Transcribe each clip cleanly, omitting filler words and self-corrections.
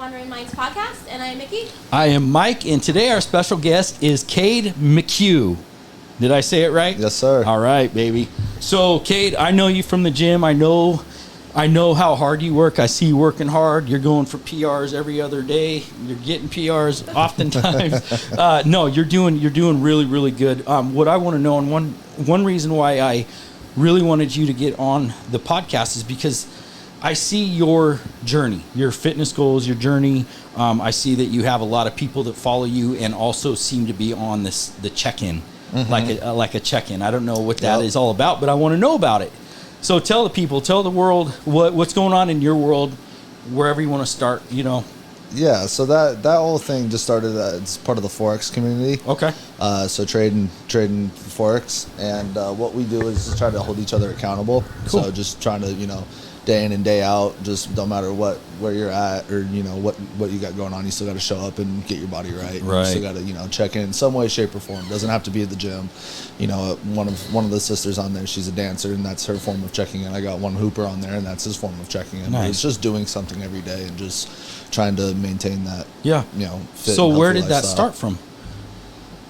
Wandering Minds podcast, and I am Mickey. I am Mike, and today our special guest is Cade McHugh. Did I say it right? Yes, sir. All right, baby. So, Cade, I know you from the gym. I know how hard you work. I see you working hard. You're going for PRs every other day. You're getting PRs oftentimes. No, you're doing really, really good. What I want to know, and one reason why I really wanted you to get on the podcast is because I see your journey, your fitness goals, your journey. I see that you have a lot of people that follow you and also seem to be on the check-in, like a check-in. I don't know what that is all about, but I want to know about it. So tell the people, tell the world what's going on in your world, wherever you want to start, Yeah, so that whole thing just started as part of the Forex community. Okay. So trading Forex, and what we do is just try to hold each other accountable. Cool. So just trying to, day in and day out, just no matter where you're at or what you got going on, you still got to show up and get your body right. Right. You still got to check in some way, shape, or form. Doesn't have to be at the gym. One of the sisters on there, she's a dancer, and that's her form of checking in. I got one hooper on there, and that's his form of checking in. Nice. It's just doing something every day and just trying to maintain that. Yeah. Fit so and where did lifestyle. that start from?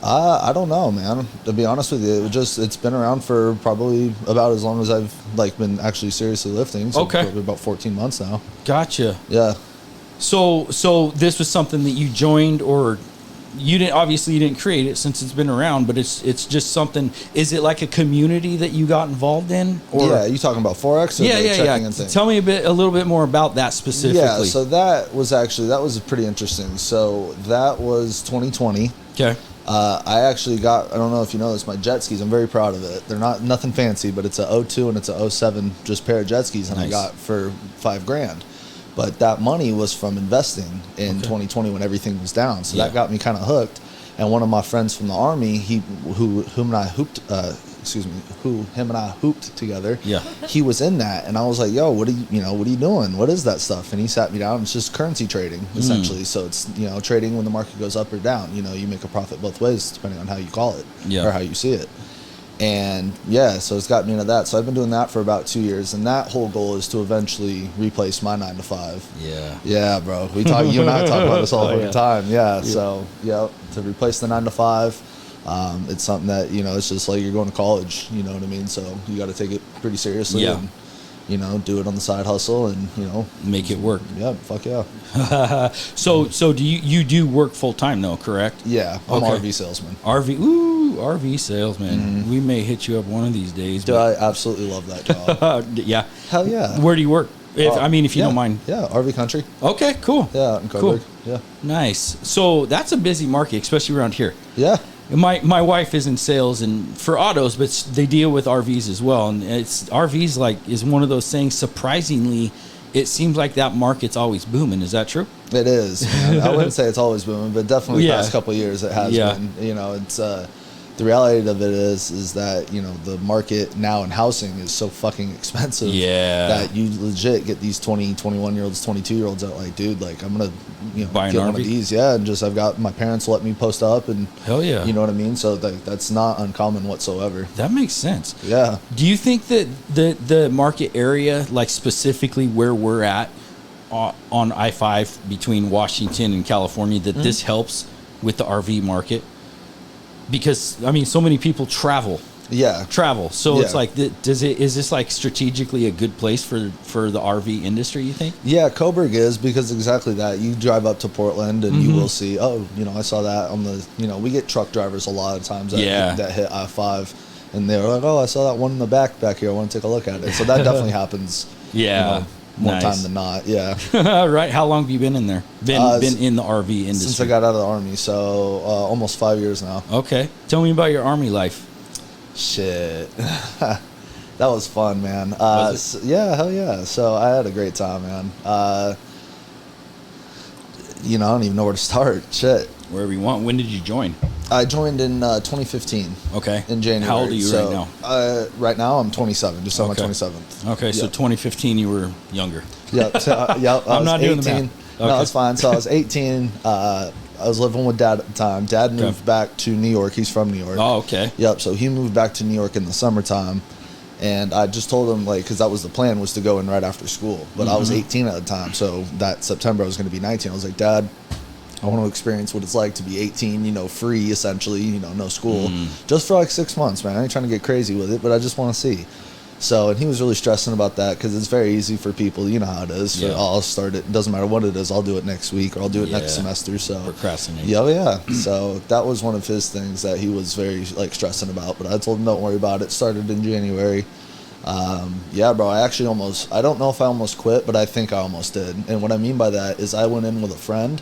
I don't know, man. To be honest with you, it's been around for probably about as long as I've been actually seriously lifting. So Okay. probably about 14 months now. Gotcha. Yeah. So this was something that you joined, or you didn't create it since it's been around, but it's just something. Is it like a community that you got involved in? Or? Yeah, you talking about Forex? Or Yeah. checking in thing? Tell me a little bit more about that specifically. Yeah, so that was pretty interesting. So that was 2020. Okay. I actually got, I don't know if you know this, my jet skis. I'm very proud of it. They're nothing fancy, but it's a 02 and it's a 07 just pair of jet skis, and Nice. I got for $5,000. But that money was from investing in 2020 when everything was down. So that got me kind of hooked. And one of my friends from the Army, who him and I hooped together. Yeah. He was in that, and I was like, "Yo, what are you doing? What is that stuff?" And he sat me down. It's just currency trading, essentially. So it's trading when the market goes up or down. You make a profit both ways depending on how you call it or how you see it. And so it's got me into that. So I've been doing that for about 2 years, and that whole goal is to eventually replace my 9 to 5. Yeah, bro. You and I talk about this all the time. Yeah. So to replace the 9 to 5. It's something that, it's just like you're going to college, you know what I mean? So you got to take it pretty seriously and, do it on the side hustle and, make it work. Yeah, fuck yeah. So do you do work full time though, correct? Yeah, I'm an RV salesman. RV salesman. Mm-hmm. We may hit you up one of these days. Dude, I absolutely love that job. Yeah. Hell yeah. Where do you work? If you don't mind. Yeah, RV country. Okay, cool. Yeah, in Coburg. Cool. Yeah. Nice. So that's a busy market, especially around here. Yeah. My wife is in sales and for autos, but they deal with RVs as well. And RVs is one of those things. Surprisingly, it seems like that market's always booming. Is that true? It is. Man. I wouldn't say it's always booming, but definitely the past couple of years it has been. It's the reality of it is that the market now in housing is so fucking expensive that you legit get these 20, 21-year-olds, 22-year-olds that like, dude, like I'm gonna buy get one of these, and just I've got my parents let me post up, and hell yeah, you know what I mean. So that's not uncommon whatsoever. That makes sense. Yeah. Do you think that the market area, like specifically where we're at on I-5 between Washington and California, that this helps with the RV market? Because so many people travel. So it's like, is this like strategically a good place for the RV industry, you think? Yeah, Coburg is, because exactly that. You drive up to Portland and you will see, I saw that on the, we get truck drivers a lot of times that hit I-5, and they're like, I saw that one in the back here. I want to take a look at it. So that definitely happens. More time than not. Yeah. Right. How long have you been in there? Been in the RV industry? Since I got out of the Army, so almost 5 years now. Okay. Tell me about your Army life. Shit. That was fun, man. Was it? Yeah, hell yeah. So I had a great time, man. I don't even know where to start. Shit. Wherever you want. When did you join? I joined in 2015. Okay. In January. How old are you right now? Right now I'm 27. Just on my 27th. Okay, so 2015 you were younger. Yep. So, I'm not 18. doing the math. No, it's fine. So I was 18. I was living with Dad at the time. Dad moved back to New York. He's from New York. Oh, okay. Yep. So he moved back to New York in the summertime. And I just told him, like, because that was the plan, was to go in right after school. But I was 18 at the time, so that September I was going to be 19. I was like, Dad, I want to experience what it's like to be 18, you know, free, essentially, you know, no school. Just for like 6 months, man. I ain't trying to get crazy with it, but I just want to see. So, and he was really stressing about that because it's very easy for people, you know how it is. Yeah. I'll start it, doesn't matter what it is, I'll do it next week or I'll do it next semester. So procrastinate. Yeah. So that was one of his things that he was very like stressing about. But I told him, don't worry about it. Started in January. Yeah, bro, I don't know if I almost quit, but I think I almost did. And what I mean by that is I went in with a friend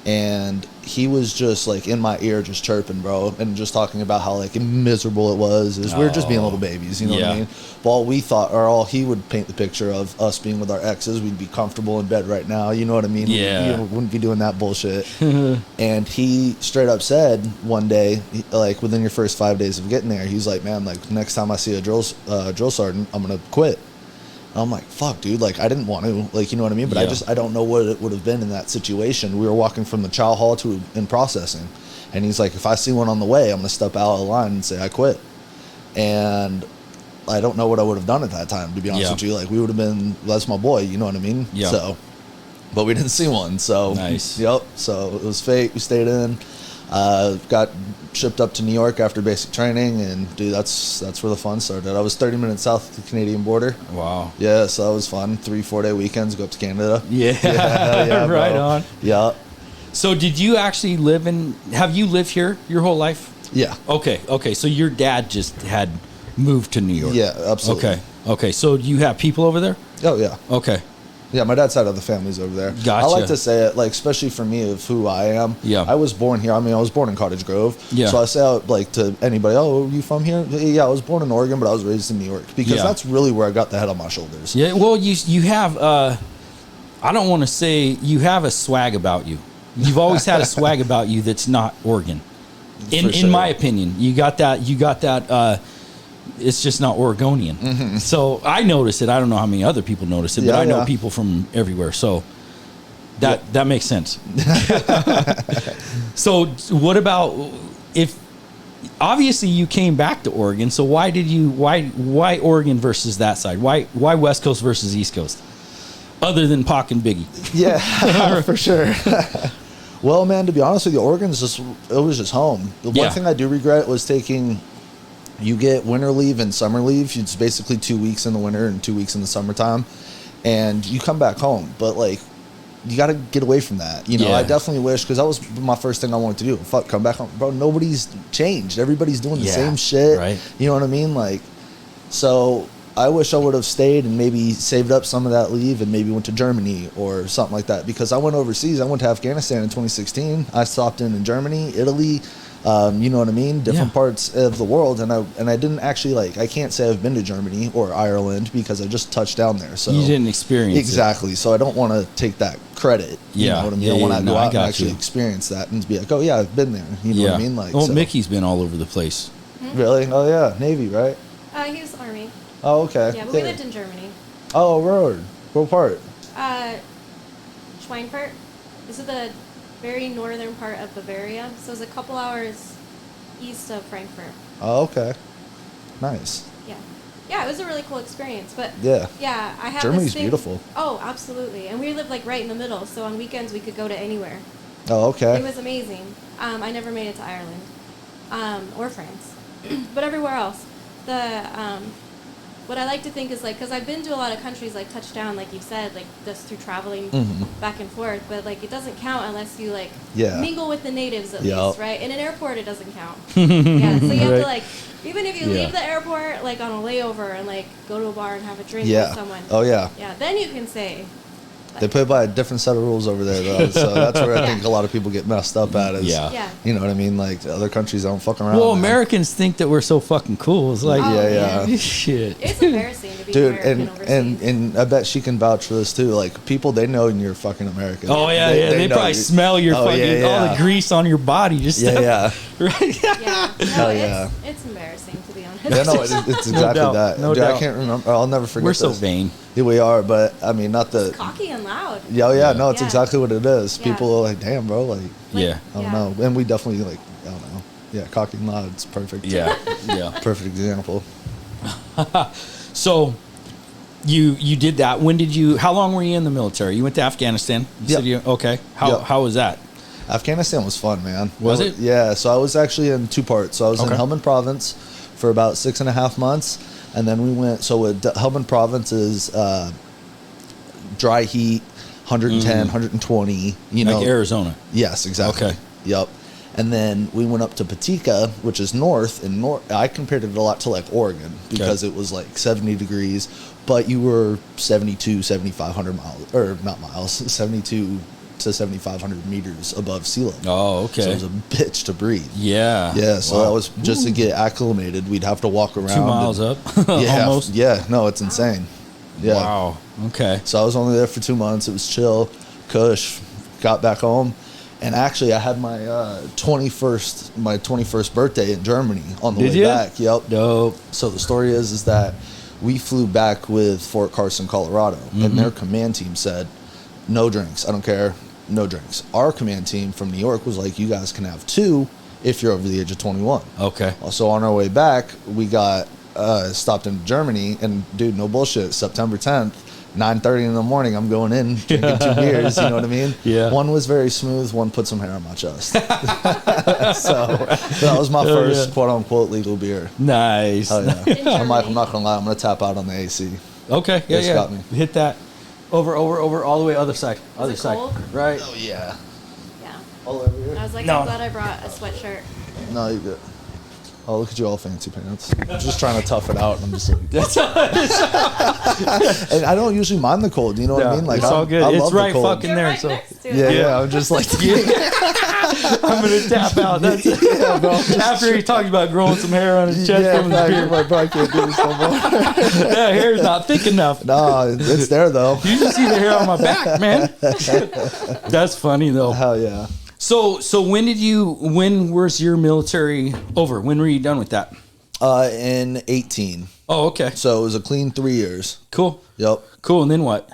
and he was just like in my ear just chirping, bro, and just talking about how like miserable it was. We were just being little babies, you know what I mean? But all we thought, or all he would paint the picture of us being with our exes, we'd be comfortable in bed right now, you know what I mean? Yeah. We wouldn't be doing that bullshit. And he straight up said one day, like within your first 5 days of getting there, he's like, man, like next time I see a drill sergeant, I'm gonna quit. I'm like, fuck, dude, like, I didn't want to, like, you know what I mean? But I don't know what it would have been in that situation. We were walking from the chow hall to in processing. And he's like, if I see one on the way, I'm going to step out of the line and say I quit. And I don't know what I would have done at that time, to be honest with you. Like, we would have been, that's my boy, you know what I mean? Yeah. So, but we didn't see one. So, nice. Yep. So it was fate. We stayed in. Got shipped up to New York after basic training, and dude, that's where the fun started. I was 30 minutes south of the Canadian border. Wow. Yeah, so that was fun. 3-4 day weekends, go up to Canada. Yeah, right on. Yeah. So did you actually have you lived here your whole life? Yeah. Okay. So your dad just had moved to New York. Yeah, absolutely. Okay. So do you have people over there? Oh, yeah. Okay. Yeah, my dad's side of the family's over there. Gotcha. I like to say it, like, especially for me of who I am. Yeah. I was born here. I mean, I was born in Cottage Grove. Yeah. So I say out, like, to anybody, oh, are you from here? Yeah, I was born in Oregon, but I was raised in New York. Because that's really where I got the head on my shoulders. Yeah, well, you have, I don't want to say, you have a swag about you. You've always had a swag about you that's not Oregon. In my opinion. You got that, it's just not Oregonian. Mm-hmm. So I notice it. I don't know how many other people notice it, but I know people from everywhere. So that makes sense. So what about if obviously you came back to Oregon? So why Oregon versus that side? Why West Coast versus East Coast? Other than Pac and Biggie. Yeah, for sure. Well, man, to be honest with you, Oregon's it was just home. The one thing I do regret was you get winter leave and summer leave. It's basically 2 weeks in the winter and 2 weeks in the summertime. And you come back home. But, like, you got to get away from that. You know, I definitely wish, because that was my first thing I wanted to do. Fuck, come back home. Bro, nobody's changed. Everybody's doing the same shit. Right. You know what I mean? Like, so I wish I would have stayed and maybe saved up some of that leave and maybe went to Germany or something like that. Because I went overseas. I went to Afghanistan in 2016. I stopped in Germany, Italy. You know what I mean? Different parts of the world, and I didn't actually, like, I can't say I've been to Germany or Ireland because I just touched down there. So you didn't experience exactly. So I don't want to take that credit. You know what I mean? I want to go out and actually experience that and be like, oh yeah, I've been there. You know what I mean? Like, well, Mickey's been all over the place. Mm-hmm. Really? Oh yeah, Navy, right? He was Army. Oh okay. Yeah, but we lived in Germany. Oh, word. What part? Schweinfurt. This is the very northern part of Bavaria, so it's a couple hours east of Frankfurt. Oh, okay. Nice. Yeah, it was a really cool experience, but I have Germany's beautiful. Oh, absolutely. And we lived like right in the middle, so on weekends we could go to anywhere. Oh, okay. It was amazing. I never made it to Ireland or France, but everywhere else. What I like to think is, like, because I've been to a lot of countries, like, touchdown, like you said, like, just through traveling back and forth, but, like, it doesn't count unless you, like, mingle with the natives at least, right? In an airport, it doesn't count. So you have to, like, even if you leave the airport, like, on a layover and, like, go to a bar and have a drink with someone. Oh, yeah. Yeah, then you can say. They play by a different set of rules over there, though. So that's where I think a lot of people get messed up at. Is, you know what I mean? Like, other countries don't fuck around. Well, Americans think that we're so fucking cool. It's like, shit. It's embarrassing to be American overseas. And I bet she can vouch for this, too. Like, people, they know you're fucking American. Oh, yeah, they probably smell your fucking, all the grease on your body. Just right? It's embarrassing, to be honest. Yeah, no, it's exactly that. No Dude, doubt. I can't remember. I'll never forget We're this. so vain. Yeah, we are, but I mean, not the. It's cocky and loud. No, it's exactly what it is. People are like, damn, bro, like, I don't know. And we definitely, like, I don't know. Yeah, cocky and loud, it's perfect. Yeah. Perfect example. So you did that. How long were you in the military? You went to Afghanistan. Okay. How was that? Afghanistan was fun, man. Was it? Yeah. So I was actually in 2 parts. So I was in Helmand Province for about 6.5 months. And then we went, Helmand Province is dry heat, 110, 120, like Arizona. Yes, exactly. Okay. Yep. And then we went up to Patika, which is north. I compared it a lot to like Oregon because it was like 70 degrees, but you were 7,500 miles, or not miles, 72 to 7,500 meters above sea level. Oh, okay. So it was a bitch to breathe. Yeah. Yeah. So that was just to get acclimated. We'd have to walk around 2 miles up. Yeah. Almost. Yeah. No, it's insane. Yeah. Wow. Okay. So I was only there for 2 months. It was chill, cush. Got back home, and actually I had my 21st birthday in Germany on the way back. Yep. Dope. So the story is that we flew back with Fort Carson, Colorado, and their command team said, "No drinks. I don't care. No drinks." Our command team from New York was like, "You guys can have 2 if you're over the age of 21." Okay. So on our way back, we got stopped in Germany, and dude, no bullshit, September 10th, 9:30 in the morning, I'm going in drinking 2 beers. You know what I mean? Yeah. One was very smooth. One put some hair on my chest. So that was my first quote unquote legal beer. Nice. Oh yeah. I'm not gonna lie. I'm gonna tap out on the AC. Okay. Yeah. It's got me. Hit that. Over, all the way other side. Is it cold? Right. Oh yeah. Yeah. All over here. I was like, No. I'm glad I brought a sweatshirt. No, you're good. Oh, look at you all fancy pants. I'm just trying to tough it out. And I'm just like, and I don't usually mind the cold. You know what I mean? Like, it's all good. I It's love right the cold. fucking there. Right So next to it. Yeah. I'm just like, I'm gonna tap out. That's it. yeah, bro. After he talked about growing some hair on his chest from his beard. My bro, I can't do this no more. That hair's not thick enough. No, it's there though. You just see the hair on my back, man. That's funny though. Hell yeah. So when was your military over? When were you done with that? In 18. Oh, okay. So it was a clean 3 years. Cool. Yep. Cool. And then what?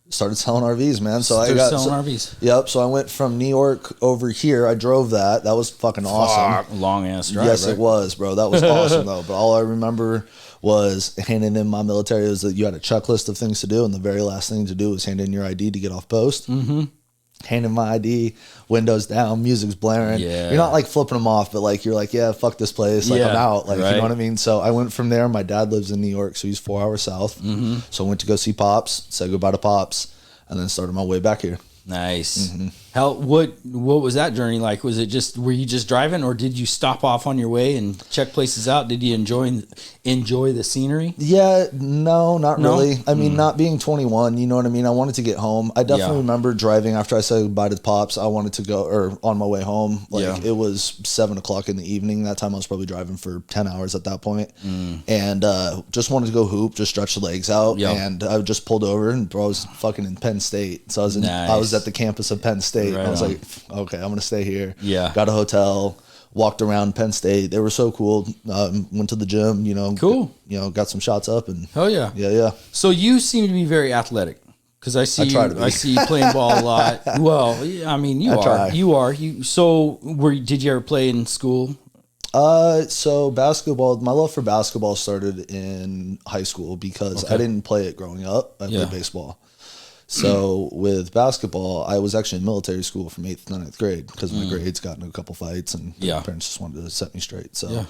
Started selling RVs, man. So Started selling RVs. Yep. So I went from New York over here. I drove that. That was fucking awesome. Long ass drive. Yes, right? it was, bro. That was awesome though. But all I remember was handing in my military was that you had a checklist of things to do, and the very last thing to do was hand in your ID to get off post. Mm-hmm. Handing my ID, windows down, music's blaring. Yeah. You're not like flipping them off, but like you're like, yeah, fuck this place. Like I'm out. Like, you know what I mean? So I went from there. My dad lives in New York, so he's 4 hours south. Mm-hmm. So I went to go see Pops, said goodbye to Pops, and then started my way back here. Nice. Mm-hmm. What was that journey like? Was it were you just driving, or did you stop off on your way and check places out? Did you enjoy the scenery? Yeah, no, not really. I mean, not being 21, you know what I mean? I wanted to get home. I definitely remember driving after I said goodbye to the Pops. I wanted to go, or on my way home. Like it was 7 o'clock in the evening. That time I was probably driving for 10 hours at that point. And just wanted to go hoop, just stretch the legs out. And I just pulled over, and bro, I was fucking in Penn State. So I was at the campus of Penn State. Right, I was like, okay, I'm gonna stay here. Yeah. Got a hotel, walked around Penn State. They were so cool. Went to the gym, cool. Got some shots up, and oh yeah. Yeah. So you seem to be very athletic, because I see you playing ball a lot. Well, I mean, you are. So did you ever play in school? So basketball, my love for basketball started in high school because I didn't play it growing up. I played baseball. So with basketball, I was actually in military school from 8th to 9th grade because my grades got into a couple fights, and my parents just wanted to set me straight. So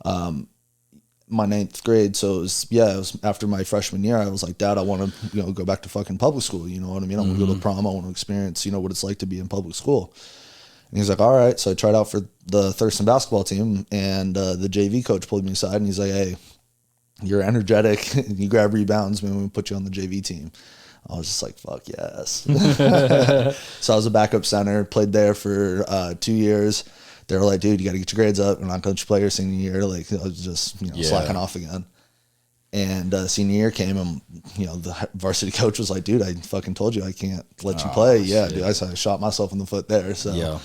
my 9th grade, so it was after my freshman year, I was like, Dad, I want to go back to fucking public school. You know what I mean? I want to go to prom. I want to experience what it's like to be in public school. And he's like, all right. So I tried out for the Thurston basketball team, and the JV coach pulled me aside, and he's like, hey, you're energetic, you grab rebounds, man, we put you on the JV team. I was just like, fuck yes. So I was a backup center, played there for 2 years. They were like, dude, you got to get your grades up. We're not going to play your senior year. Like, I was just slacking off again. And senior year came, and the varsity coach was like, dude, I fucking told you I can't let you play. Yeah, shit. Dude, I shot myself in the foot there. So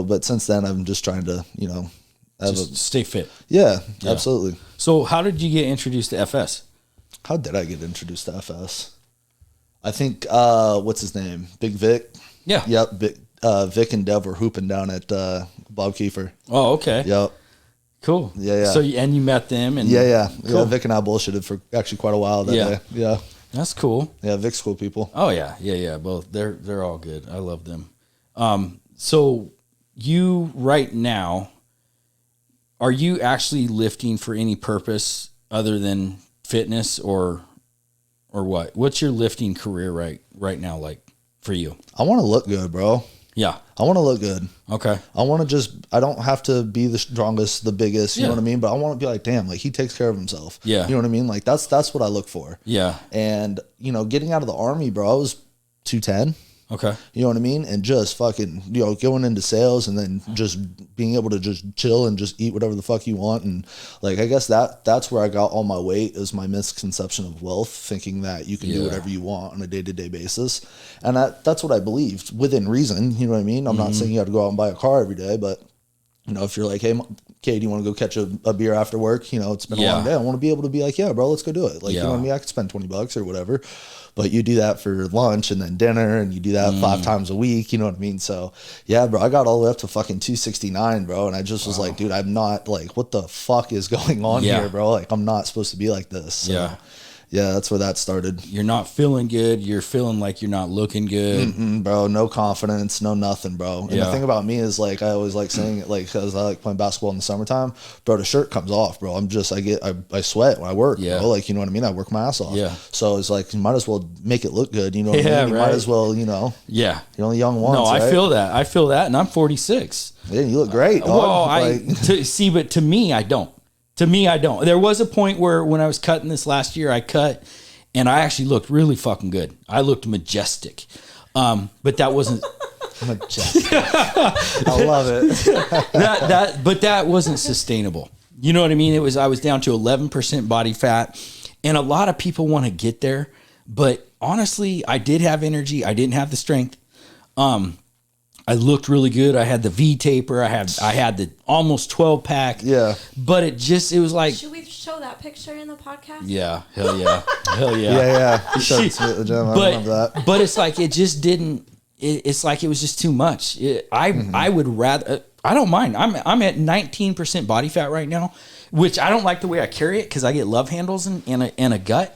but since then I'm just trying to stay fit. Yeah, absolutely. So how did you get introduced to FS? How did I get introduced to FS? I think what's his name, Big Vic. Yeah. Yep. Vic and Dev were hooping down at Bob Kiefer. Oh, okay. Yep. Cool. Yeah. So, and you met them, and yeah. Cool. Yeah, Vic and I bullshitted for actually quite a while that day. Yeah. That's cool. Yeah, Vic's cool people. Oh yeah. Both they're all good. I love them. So you right now, are you actually lifting for any purpose other than fitness or what? What's your lifting career right now like for you? I want to look good, bro. Yeah. I want to look good. Okay. I don't have to be the strongest, the biggest, you know what I mean? But I want to be like, damn, like he takes care of himself. Yeah. You know what I mean? Like that's what I look for. Yeah. And, getting out of the Army, bro, I was 210. Okay. You know what I mean? And just fucking, going into sales and then just being able to just chill and just eat whatever the fuck you want. And like, I guess that's where I got all my weight, is my misconception of wealth, thinking that you can do whatever you want on a day-to-day basis. And that's what I believed within reason. You know what I mean? I'm not saying you have to go out and buy a car every day, but if you're like, hey, Cade, you want to go catch a beer after work? It's been a long day. I want to be able to be like, yeah, bro, let's go do it. Like, you know what I mean? I could spend $20 or whatever. But you do that for lunch and then dinner, and you do that 5 times a week. You know what I mean? So, yeah, bro, I got all the way up to fucking 269, bro. And I just was like, dude, I'm not like, what the fuck is going on here, bro? Like, I'm not supposed to be like this. So, yeah, that's where that started. You're not feeling good. You're feeling like you're not looking good. Bro, no confidence, no nothing, bro. And the thing about me is, like, I always like saying it, like, because I like playing basketball in the summertime, bro, the shirt comes off, bro. I sweat when I work, bro. Like, you know what I mean? I work my ass off. Yeah. So it's like, you might as well make it look good, you know what I mean? You might as well, Yeah. You're only young once, No, I right? feel that, and I'm 46. Yeah, you look great, dog. Well, but to me, I don't. There was a point where when I was cutting this last year, I cut, and I actually looked really fucking good. I looked majestic. But that wasn't majestic. I love it. But that wasn't sustainable. You know what I mean? I was down to 11% body fat, and a lot of people want to get there, but honestly, I did have energy. I didn't have the strength. I looked really good. I had the V taper. I had the almost 12 pack. Yeah. But it was like. Should we show that picture in the podcast? Yeah. Hell yeah. Hell yeah. Yeah. You showed it to me at the gym. I remember that. But it's like, it just didn't, it's like it was just too much. I would rather, I don't mind. I'm at 19% body fat right now, which I don't like the way I carry it because I get love handles and a gut.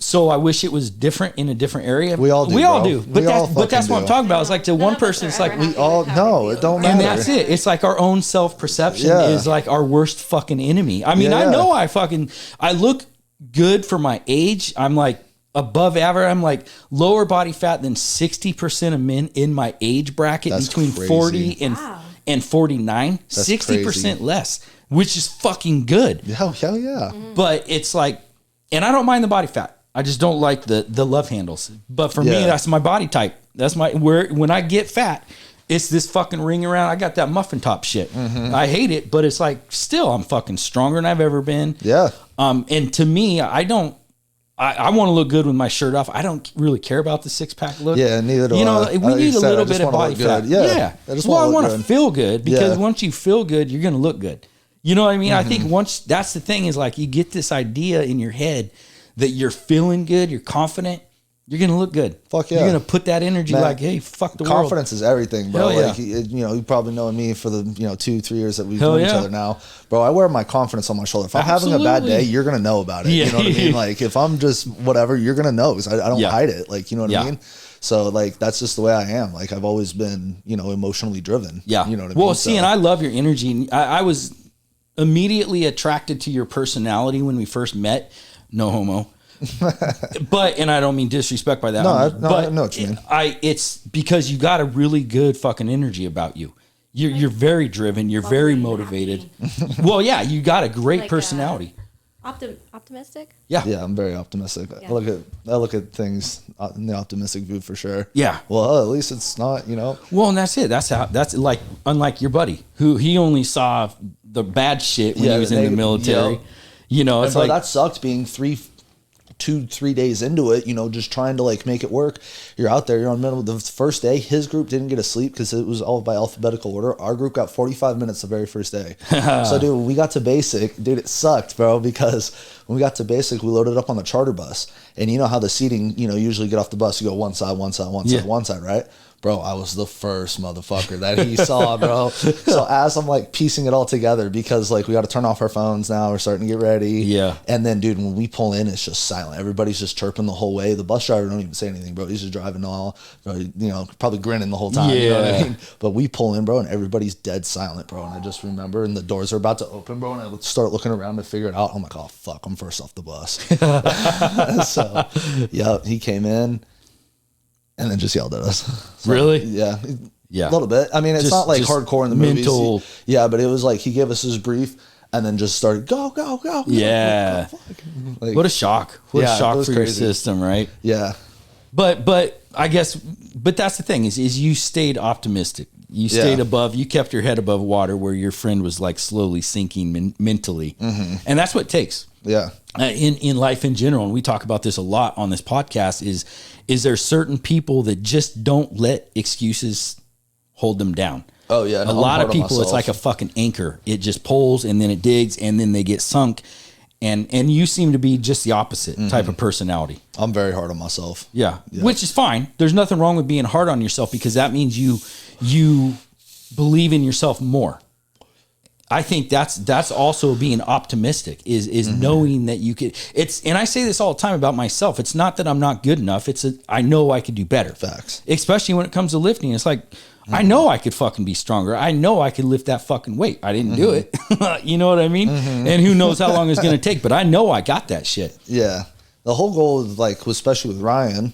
So I wish it was different in a different area. We all do. But that's what I'm talking about. It's like to one person, it's like we all know it don't matter. And that's it. It's like our own self-perception is like our worst fucking enemy. I mean, I know I look good for my age. I'm like above average. I'm like lower body fat than 60% of men in my age bracket, between crazy. 40 and 49. That's 60% crazy. Less, which is fucking good. Hell yeah. But it's like, and I don't mind the body fat. I just don't like the love handles. But for me, that's my body type. That's when I get fat, it's this fucking ring around. I got that muffin top shit. I hate it, but it's like, still, I'm fucking stronger than I've ever been. Yeah. And to me, I want to look good with my shirt off. I don't really care about the 6-pack look. Yeah, neither do I. We need a little bit of body fat. Yeah. I want to feel good, because once you feel good, you're going to look good. You know what I mean? I think that's the thing, is like, you get this idea in your head that you're feeling good, you're confident, you're going to look good. Fuck yeah. You're going to put that energy, man, like, hey, fuck the world. Confidence is everything, bro. Hell like, you probably know me for the, 2-3 years that we've known each other now. Bro, I wear my confidence on my shoulder. If I'm having a bad day, you're going to know about it. You know what I mean? Like, if I'm just whatever, you're going to know, because I don't hide it. Like, you know what I mean? So, like, that's just the way I am. Like, I've always been, emotionally driven. Yeah. You know what I mean? Well, see, and I love your energy. I was immediately attracted to your personality when we first met. No homo. And I don't mean disrespect by that. No, I know what you mean. It's because you got a really good fucking energy about you. You're very driven. You're very motivated. Well, yeah, you got a great personality. Optimistic? Yeah. Yeah, I'm very optimistic. Yeah. I look at things in the optimistic view for sure. Yeah. Well, at least it's not, Well, and that's it. That's like, unlike your buddy, who he only saw the bad shit when he was in the military. It's like, that sucked, being 2-3 days into it, just trying to like make it work. You're out there, you're on the middle of the first day. His group didn't get a sleep because it was all by alphabetical order. Our group got 45 minutes the very first day. So dude, when we got to basic, dude, it sucked, bro, because when we got to basic, we loaded up on the charter bus, and you know how the seating, usually get off the bus, you go one side, right? Bro, I was the first motherfucker that he saw, bro. So as I'm like piecing it all together, because like we got to turn off our phones now, we're starting to get ready. Yeah. And then, dude, when we pull in, it's just silent. Everybody's just chirping the whole way. The bus driver don't even say anything, bro. He's just driving all, you know, probably grinning the whole time. Yeah. You know what I mean? But we pull in, bro, and everybody's dead silent, bro. And I just remember, and the doors are about to open, bro, and I start looking around to figure it out. I'm like, oh fuck, I'm first off the bus. So, yeah, he came in. And then just yelled at us. So, really? Yeah. Yeah. A little bit. I mean, it's not like hardcore in the mental movies. Yeah, but it was like he gave us his brief and then just started, go. Yeah. Like, what a shock. What a shock for crazy. your system, right? Yeah. But I guess, but that's the thing is you stayed optimistic. You stayed above, you kept your head above water where your friend was like slowly sinking mentally. Mm-hmm. And that's what it takes. Yeah. In life in general, and we talk about this a lot on this podcast, is there certain people that just don't let excuses hold them down. Oh yeah. A lot of people, it's like a fucking anchor. It just pulls and then it digs and then they get sunk. And you seem to be just the opposite type of personality. I'm very hard on myself. Yeah. Which is fine. There's nothing wrong with being hard on yourself because that means you believe in yourself more. I think that's also being optimistic is knowing that you could. And I say this all the time about myself. It's not that I'm not good enough. I know I could do better. Facts. Especially when it comes to lifting. It's like, I know I could fucking be stronger. I know I could lift that fucking weight. I didn't do it. You know what I mean? And who knows how long it's going to take, but I know I got that shit. Yeah. The whole goal is like, especially with Ryan,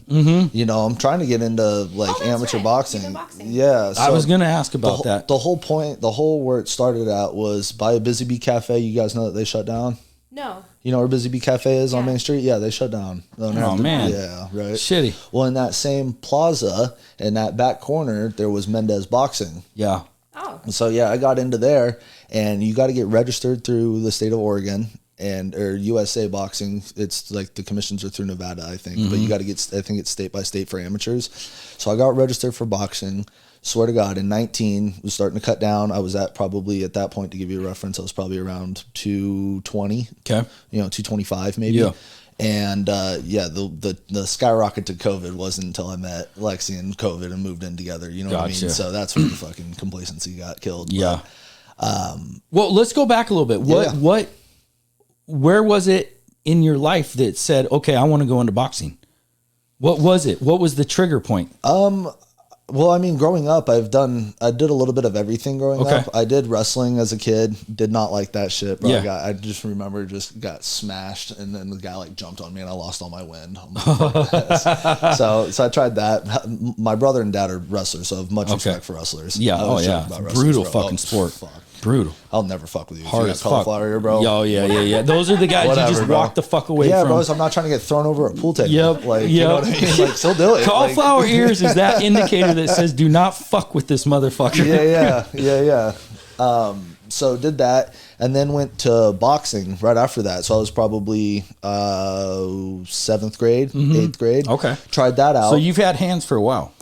you know, I'm trying to get into like amateur boxing. Yeah. So I was going to ask about that. The whole point, where it started at was by a Busy Bee Cafe. You guys know that they shut down? No. You know where Busy Bee Cafe is on Main Street? Yeah, they shut down. Oh, man. Yeah, right. Shitty. Well, in that same plaza, in that back corner, there was Mendez Boxing. Yeah. Oh. So, yeah, I got into there, and you got to get registered through the state of Oregon. Or USA Boxing, it's like the commissions are through Nevada, I think. But you got to get, I think it's state by state for amateurs. So I got registered for boxing. Swear to God, in 19, was starting to cut down. I was at probably, at that point, to give you a reference, I was probably around 220. Okay. You know, 225 maybe. Yeah. And the skyrocket to COVID wasn't until I met Lexi and COVID and moved in together. You know what I mean? So that's where the fucking complacency got killed. Yeah. But, well, let's go back a little bit. Where was it in your life that said, okay, I want to go into boxing? What was it? What was the trigger point? Well, I mean, growing up, I did a little bit of everything growing up. I did wrestling as a kid. Did not like that shit, bro. Yeah. I just remember got smashed, and then the guy like jumped on me, and I lost all my wind. So I tried that. My brother and dad are wrestlers, so I have much respect for wrestlers. Yeah. Brutal fucking sport. Fuck. Brutal. I'll never fuck with you. Hard as cauliflower ear, bro. Oh, yeah. Those are the guys you just walk the fuck away from. Yeah, bro. So I'm not trying to get thrown over a pool table. Yep. You know what I mean? Like, still do it. Cauliflower ears is that indicator that says, do not fuck with this motherfucker. Yeah. So did that, and then went to boxing right after that. So I was probably 7th grade, 8th grade. Okay. Tried that out. So you've had hands for a while.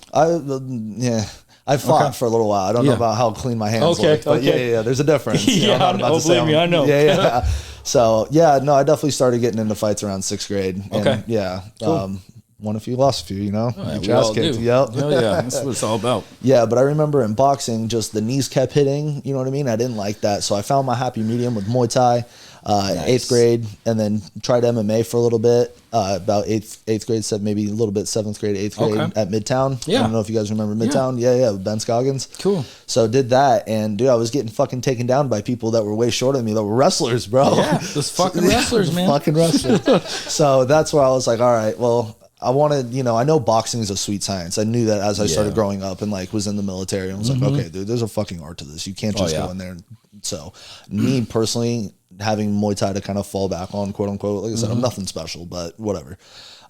I fought for a little while. I don't know about how clean my hands look, but yeah, there's a difference. Believe me, I know. Yeah. So yeah, no, I definitely started getting into fights around 6th grade. And, Cool. Won a few, lost a few, you know. We all do. Yep. Hell yeah, that's what it's all about. Yeah, but I remember in boxing, just the knees kept hitting. You know what I mean? I didn't like that, so I found my happy medium with Muay Thai. Nice. 8th grade, and then tried MMA for a little bit. About 8th grade, maybe a little bit 7th grade, 8th grade at Midtown. Yeah. I don't know if you guys remember Midtown. Yeah, with Ben Scoggins. Cool. So did that, and dude, I was getting fucking taken down by people that were way shorter than me, that were wrestlers, bro. Yeah, those fucking wrestlers, man. Fucking wrestlers. So that's where I was like, all right, well, I wanted, I know boxing is a sweet science. I knew that as I started growing up and like was in the military. I was like, okay, dude, there's a fucking art to this. You can't just go in there. So me personally, having Muay Thai to kind of fall back on, quote unquote, like I said, I'm nothing special, but whatever.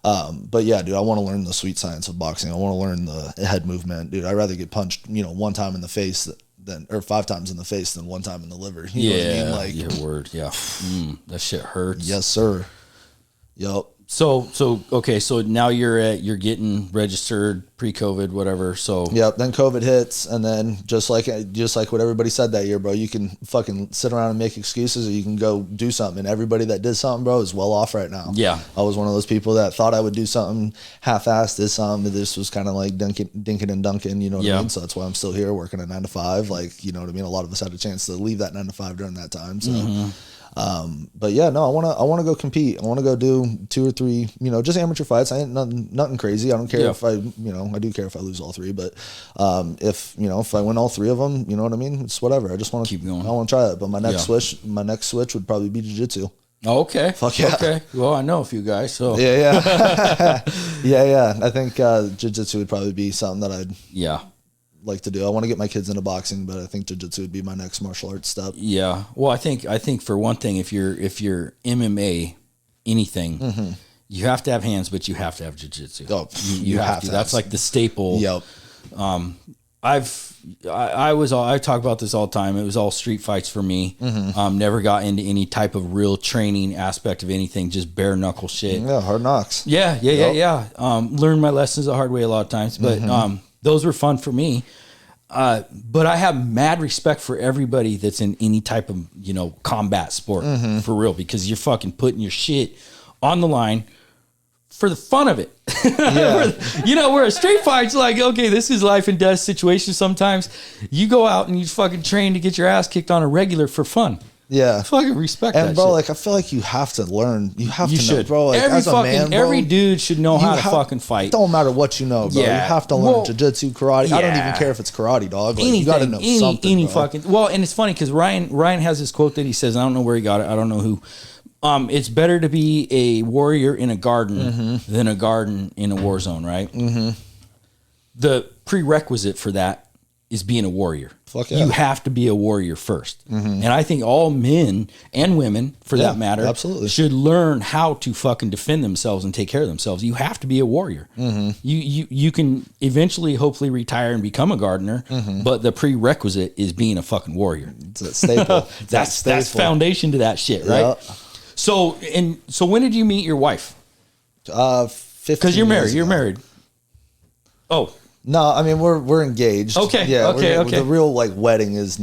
But yeah, dude, I want to learn the sweet science of boxing. I want to learn the head movement, dude. I'd rather get punched, one time in the face or 5 times in the face than 1 time in the liver. You know what I mean? Like, your word. Yeah. That shit hurts. Yes, sir. Yep. So okay, so now you're getting registered pre-COVID, whatever. So yep. Then COVID hits, and then just like what everybody said that year, bro. You can fucking sit around and make excuses, or you can go do something. And everybody that did something, bro, is well off right now. Yeah, I was one of those people that thought I would do something half-assed, did something. This was kind of like dinking and dunking, you know what I mean? So that's why I'm still here working a 9 to 5. Like, you know what I mean? A lot of us had a chance to leave that 9 to 5 during that time. So. But yeah, no, I want to go compete. I want to go do 2 or 3, you know, just amateur fights. I ain't nothing crazy. I don't care if I do care if I lose all 3, but, if I win all 3 of them, you know what I mean? It's whatever. I just want to keep going. I want to try it. But my next switch would probably be jiu-jitsu. Oh, okay. Fuck yeah. Okay. Well, I know a few guys, so. Yeah. Yeah. I think, jiu-jitsu would probably be something that I'd like to do. I want to get my kids into boxing, but I think jiu-jitsu would be my next martial arts step. Yeah. Well, I think for one thing, if you're MMA, anything, you have to have hands, but you have to have jiu-jitsu. Oh, you have to. That's like the staple. Yep. I talk about this all the time. It was all street fights for me. Never got into any type of real training aspect of anything, just bare knuckle shit. Yeah, hard knocks. Yeah. Learned my lessons the hard way a lot of times, but those were fun for me. But I have mad respect for everybody that's in any type of, combat sport for real, because you're fucking putting your shit on the line for the fun of it. Where a street fight's like, okay, this is life and death situation. Sometimes you go out and you fucking train to get your ass kicked on a regular for fun. Yeah. Fucking respect and that bro, shit. like, I feel like you have to learn. You have to should. know, bro. Like, every as a man, bro, every dude should know how to fucking fight. Don't matter what you know, bro. Yeah. You have to learn jiu-jitsu, karate. Yeah. I don't even care if it's karate, dog. Like, anything, you got to know something, bro. Well, and it's funny because Ryan has this quote that he says, I don't know where he got it. I don't know who. It's better to be a warrior in a garden than a garden in a war zone, right? The prerequisite for that is being a warrior. Fuck yeah. You have to be a warrior first. And I think all men and women, for that matter, absolutely, should learn how to fucking defend themselves and take care of themselves. You have to be a warrior. You can eventually, hopefully, retire and become a gardener, but the prerequisite is being a fucking warrior. It's a staple. That's foundation to that shit, right? Yeah. So when did you meet your wife? 15 Because you're married. years You're ago. married. Oh. No, I mean we're engaged. Okay. Yeah. Okay. The real wedding is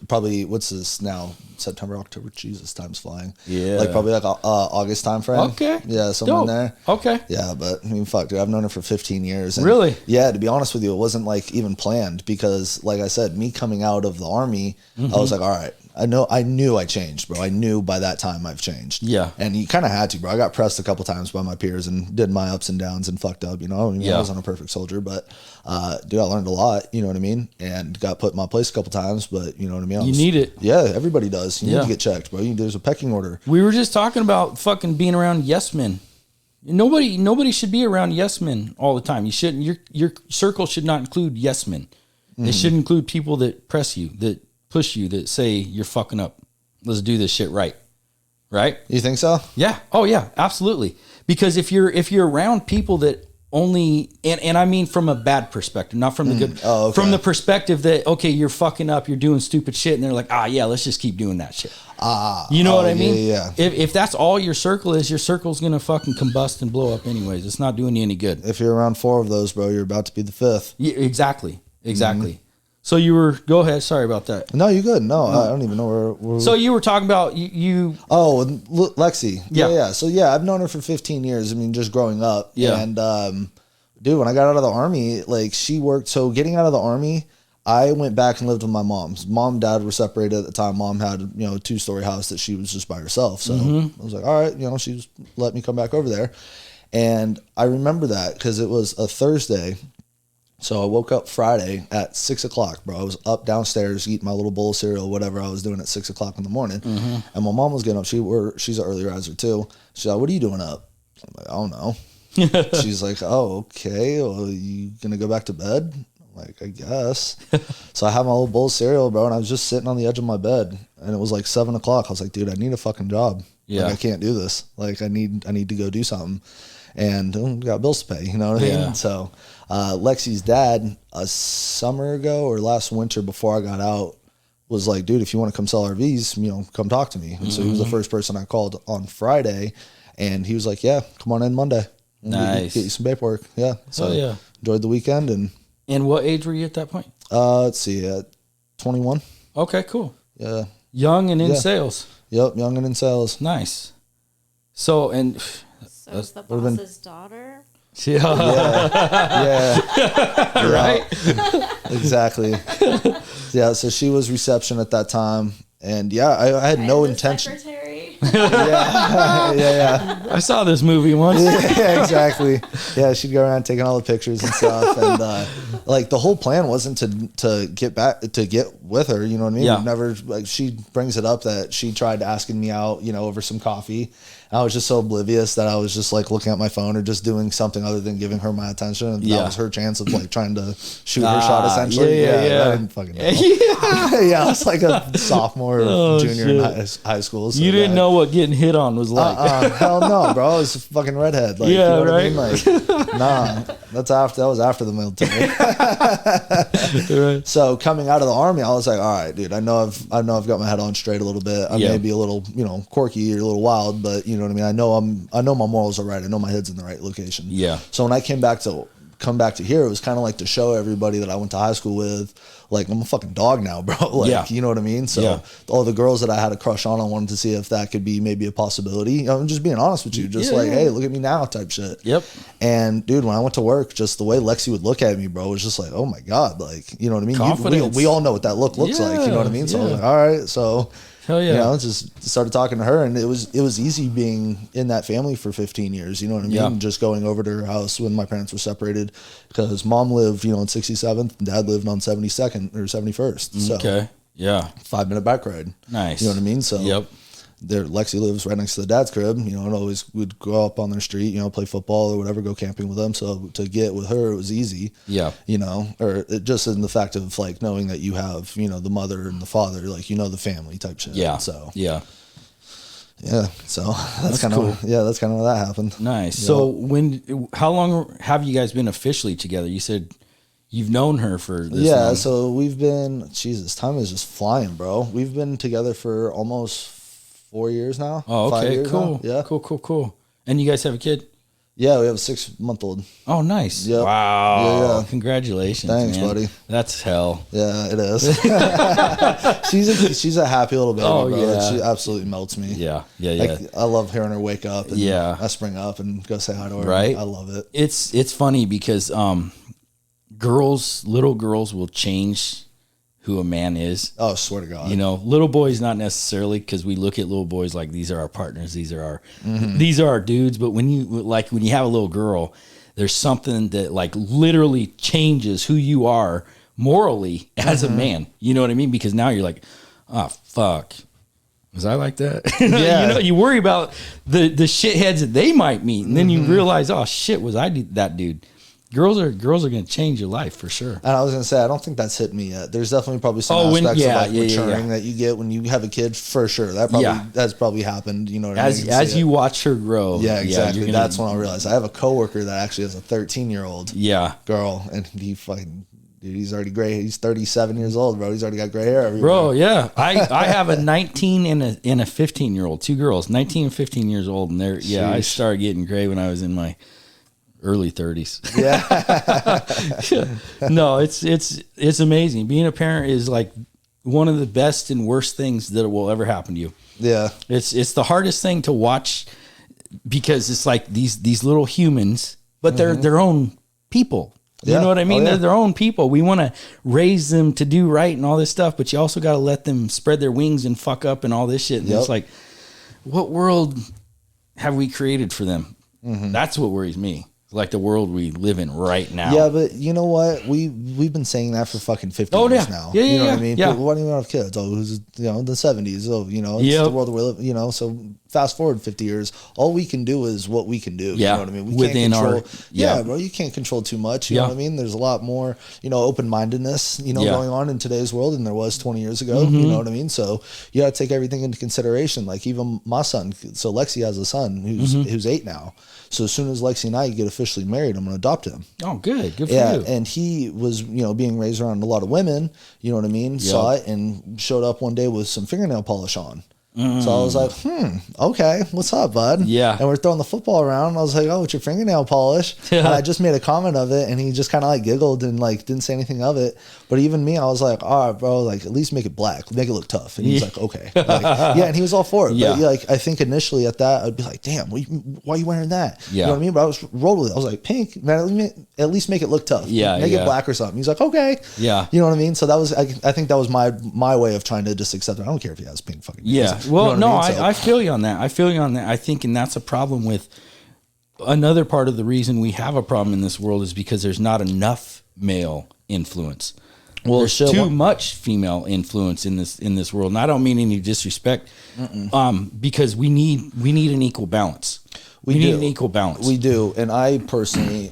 probably, what's this now? September, October. Jesus, time's flying. Yeah. Like probably August time frame. Okay. Yeah, somewhere in there. Okay. Yeah, but I mean, fuck, dude, I've known her for 15 years. And really? Yeah. To be honest with you, it wasn't like even planned because, like I said, me coming out of the army, I was like, all right. I knew I changed, bro. I knew by that time I've changed. Yeah. And you kind of had to, bro. I got pressed a couple times by my peers and did my ups and downs and fucked up, I wasn't a perfect soldier, but, dude, I learned a lot, you know what I mean? And got put in my place a couple times, but you know what I mean? You need it. Yeah, everybody does. You need to get checked, bro. There's a pecking order. We were just talking about fucking being around yes men. Nobody should be around yes men all the time. You shouldn't. Your circle should not include yes men. It should include people that press you, that push you, that say you're fucking up. Let's do this shit right. Right? You think so? Yeah. Oh yeah, absolutely. Because if you're around people that only, and I mean from a bad perspective, not from the good, from the perspective that, okay, you're fucking up, you're doing stupid shit, and they're like, yeah, let's just keep doing that shit. You know what I mean? Yeah. If that's all your circle is, your circle's gonna fucking combust and blow up anyways. It's not doing you any good. If you're around 4 of those, bro, you're about to be the 5th. Yeah, exactly. So go ahead. Sorry about that. No, you're good. No, I don't even know where. So you were talking about you. Oh, Lexi. Yeah. So yeah, I've known her for 15 years. I mean, just growing up. Yeah. And dude, when I got out of the army, like she worked. So getting out of the army, I went back and lived with my mom's. Mom and dad were separated at the time. Mom had a 2-story house that she was just by herself. So I was like, all right, she just let me come back over there. And I remember that because it was a Thursday. So I woke up Friday at 6 o'clock, bro. I was up downstairs eating my little bowl of cereal, whatever I was doing at 6 o'clock in the morning. And my mom was getting up. She's an early riser too. She's like, what are you doing up? I'm like, I don't know. She's like, oh, okay. Well, you going to go back to bed? I'm like, I guess. So I had my little bowl of cereal, bro, and I was just sitting on the edge of my bed. And it was like 7 o'clock. I was like, dude, I need a fucking job. Yeah. Like, I can't do this. Like, I need to go do something. And got bills to pay, you know what I mean? So Lexi's dad, a summer ago or last winter before I got out, was like, dude, if you want to come sell RVs, come talk to me. And so he was the first person I called on Friday. And he was like, yeah, come on in Monday. Nice. Get you some paperwork. Yeah. So yeah. Enjoyed the weekend. And what age were you at that point? Let's see, at 21. Okay, cool. Yeah. Young and in sales. Yep, young and in sales. Nice. So, and... So it's the boss's daughter? Yeah. Right? Exactly. Yeah, so she was reception at that time. And yeah, I had no intention. Secretary. Yeah. I saw this movie once. Yeah, exactly. Yeah, she'd go around taking all the pictures and stuff. And like the whole plan wasn't to get with her. You know what I mean? Yeah. We've never, like, she brings it up that she tried asking me out, over some coffee. I was just so oblivious that I was just like looking at my phone or just doing something other than giving her my attention. And that was her chance of like trying to shoot her shot essentially. Yeah. I didn't fucking know. Yeah, I was like a sophomore or junior in high school. So you didn't know what getting hit on was like. Hell no, bro. I was a fucking redhead. Like, yeah, you know right. What I mean? Like, nah, that was after the military. Right. So coming out of the Army, I was like, all right, dude, I know I've got my head on straight a little bit. I may be a little, quirky or a little wild, but you know what I mean? I know my morals are right. I know my head's in the right location. Yeah. So when I come back to here, it was kind of like to show everybody that I went to high school with, like, I'm a fucking dog now, bro. Like, you know what I mean? So all the girls that I had a crush on, I wanted to see if that could be maybe a possibility. I'm just being honest with you. Just hey, look at me now type shit. Yep. And dude, when I went to work, just the way Lexi would look at me, bro, was just like, oh my God. Like, you know what I mean? Confidence. We all know what that looks like. You know what I mean? So I was like, all right. So, hell yeah. Just started talking to her, and it was easy being in that family for 15 years. You know what I mean? Yeah. Just going over to her house when my parents were separated, because mom lived, on 67th, and dad lived on 72nd or 71st. So okay. Yeah. 5-minute bike ride. Nice. You know what I mean? So Lexi lives right next to the dad's crib, and always would go up on their street, play football or whatever, go camping with them. So to get with her, it was easy. Yeah. Or it just in the fact of like knowing that you have, the mother and the father, like, the family type shit. Yeah. So, yeah. So that's kind of cool. That's kind of how that happened. Nice. Yeah. So how long have you guys been officially together? You said you've known her for this long. So we've been, Jesus, time is just flying, bro. We've been together for almost 4 years now. Oh, okay, 5 years cool. Now. Yeah, cool. And you guys have a kid? Yeah, we have a 6-month-old. Oh, nice. Yep. Wow. Yeah. Congratulations. Thanks, man. buddy. That's hell. Yeah, it is. she's a happy little baby, bro. Yeah. She absolutely melts me. Yeah. Like, I love hearing her wake up. And I spring up and go say hi to her. Right. I love it. It's funny because little girls will change who a man is. Oh, swear to God. Little boys not necessarily, because we look at little boys like these are our partners, these are our dudes. But when you have a little girl, there's something that like literally changes who you are morally as a man. You know what I mean? Because now you're like, oh fuck, was I like that? Yeah. You worry about the shitheads that they might meet, and then you realize, oh shit, was I that dude? Girls are going to change your life for sure. And I was going to say, I don't think that's hit me yet. There's definitely probably some aspects of like maturing that you get when you have a kid, for sure. That's probably happened. You know what I mean? As you watch her grow. Yeah, exactly. That's when I realized. I have a coworker that actually has a 13-year-old girl, and he fucking, dude, he's already gray. He's 37 years old, bro. He's already got gray hair everywhere. Bro, yeah. I have a 19 and a 15-year-old, two girls, 19 and 15 years old, and I started getting gray when I was in my early 30s. Yeah. No, it's amazing. Being a parent is like one of the best and worst things that will ever happen to you. Yeah. It's the hardest thing to watch, because it's like these little humans, but they're their own people. You know what I mean? They're their own people. We want to raise them to do right and all this stuff, but you also got to let them spread their wings and fuck up and all this shit. And it's like, what world have we created for them? That's what worries me. Like the world we live in right now. Yeah, but you know what? We've been saying that for fucking 50 years now. Yeah, you know what I mean? Yeah. Why do you have kids? Oh, who's in the 70s? Oh, it's the world we live. So fast forward 50 years, all we can do is what we can do. Yeah. You know what I mean? We Within can't control. Bro, you can't control too much. You know what I mean? There's a lot more, open-mindedness, going on in today's world than there was 20 years ago. You know what I mean? So you got to take everything into consideration. Like even my son. So Lexi has a son who's 8 now. So as soon as Lexi and I get officially married, I'm going to adopt him. Oh, good for you. And he was, being raised around a lot of women, you know what I mean? Saw it and showed up one day with some fingernail polish on. So I was like, okay, what's up, bud? Yeah. And we're throwing the football around. And I was like, oh, it's your fingernail polish. And I just made a comment of it, and he just kind of like giggled and like didn't say anything of it. But even me, I was like, all right, bro, like at least make it black, make it look tough. And he's like, okay, like, yeah, and he was all for it. Yeah. But like I think initially at that, I'd be like, damn, why are you wearing that? Yeah. You know what I mean? But I was rolled with it. I was like, pink, man, at least make it look tough. Yeah, make it black or something. He's like, okay. Yeah. You know what I mean? So that was, I think that was my way of trying to just accept it. I don't care if he has pink fucking nails. Yeah. Well, you know what I mean? I feel you on that. I think, and that's a problem with another part of the reason we have a problem in this world is because there's not enough male influence. Well, there's too much female influence in this world. And I don't mean any disrespect, because we need an equal balance. We need an equal balance. We do. And I personally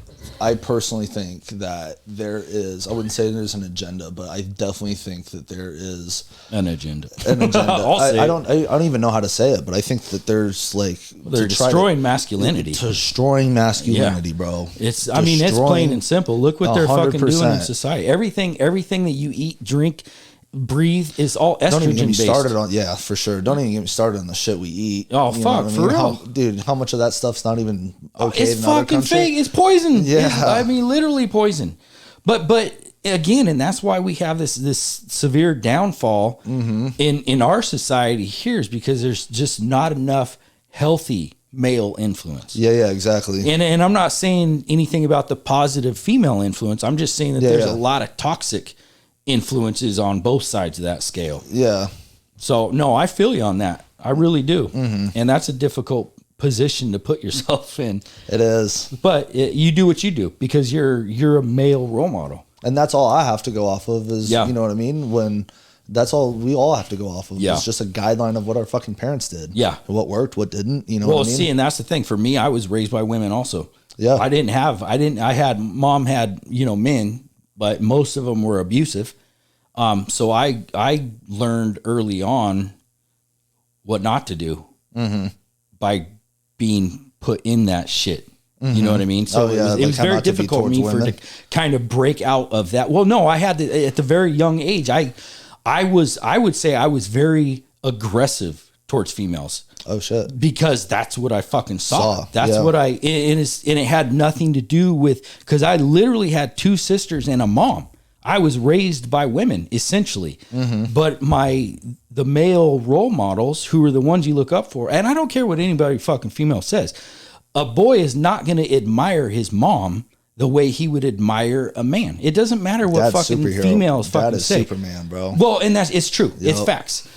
think that there is, I wouldn't say there's an agenda, but I definitely think that there is an agenda. I don't even know how to say it, but I think that there's like, they're destroying masculinity. Destroying masculinity, bro. It's plain and simple. Look what they're fucking doing in society. Everything that you eat, drink, breathe is all estrogen don't even get me based. started on for sure. Don't even get me started on the shit we eat. Oh, fuck, for real, dude. How much of that stuff's not even okay? It's fucking fake. It's poison. Yeah, literally poison. But again, and that's why we have this severe downfall in our society here, is because there's just not enough healthy male influence. Yeah, exactly. And I'm not saying anything about the positive female influence. I'm just saying that there's a lot of toxic influences on both sides of that scale. Yeah. So no, I feel you on that. I really do. And that's a difficult position to put yourself in. It is. But you do what you do because you're a male role model. And that's all I have to go off of is, you know what I mean? When that's all we all have to go off of. Yeah. It's just a guideline of what our fucking parents did. Yeah. What worked, what didn't, you know what I mean? See, and that's the thing. For me, I was raised by women also. Yeah. Mom had, men, but most of them were abusive. So I learned early on what not to do by being put in that shit. You know what I mean? So it was very difficult for me to kind of break out of that. Well, no, I had to, at the very young age, I would say I was very aggressive towards females. Oh shit. Because that's what I fucking saw. That's what and it had nothing to do with, because I literally had two sisters and a mom. I was raised by women essentially, but the male role models who are the ones you look up for, and I don't care what anybody fucking female says, a boy is not going to admire his mom the way he would admire a man. It doesn't matter what fucking females fucking say. Superman, bro. Well, and it's true. Yep. It's facts.